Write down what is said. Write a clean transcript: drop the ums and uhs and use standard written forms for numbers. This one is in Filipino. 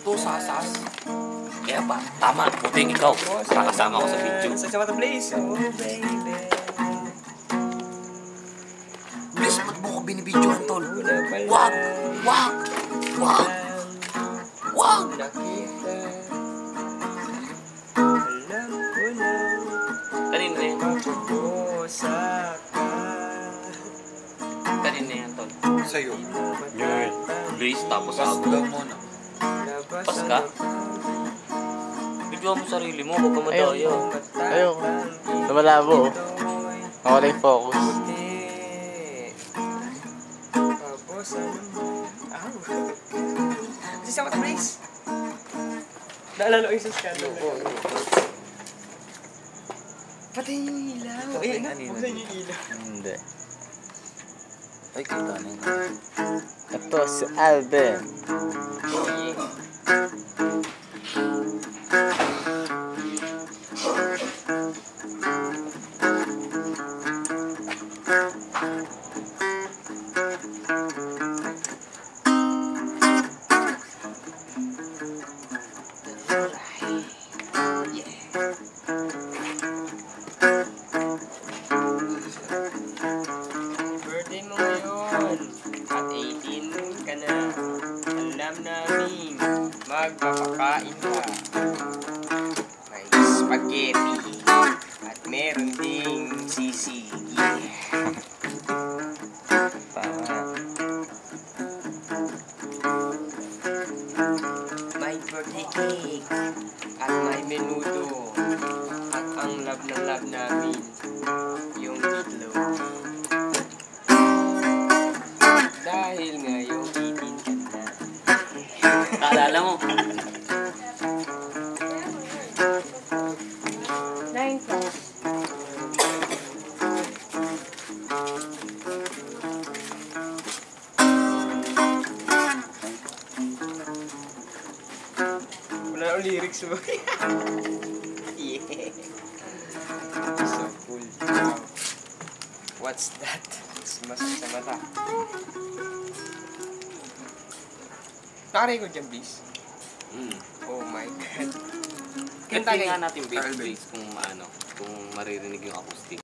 to, sasas. Kaya ba? Tama, buting ikaw. Nakasama ko sa video. Sa mata, please. Oh, baby. Please, ba't mo ko binibidyoan, tol? Wag! Wag! Wag! Wag! Nakita. Alam ko na. Kanina yan. Magpusa ka. Kanina yan, tol. Sa'yo. Yun. Luis, tapos Pas ako. daw muna. Pas ka? Bidyoan mo sarili mo, huwag ka madaya. Ayoko. Lumalabo. Nawala yung focus. Sa mata, please. Naalala ko yung sa scandal. Patay yung ilaw. Eh, buksan yung ilaw. Hindi. Ay, kita na yun. Ito si Alden. Birthday mo ngayon. At 18 ka na. Alam namin, magpapakain ka. May spaghetti. At meron ding sisig. Tama. May birthday cake. At may menudo. At ang love namin, yung itlog. Dahil ngayong 18 ka na. Kaalala mo? 9 plus. Wala akong lyrics mo. Yeah. So cool. Wow. What's that? Mas sa mata. Nakarecord dyan, please. Oh my God. Kaya nga natin base kung maano, kung maririnig yung acoustic.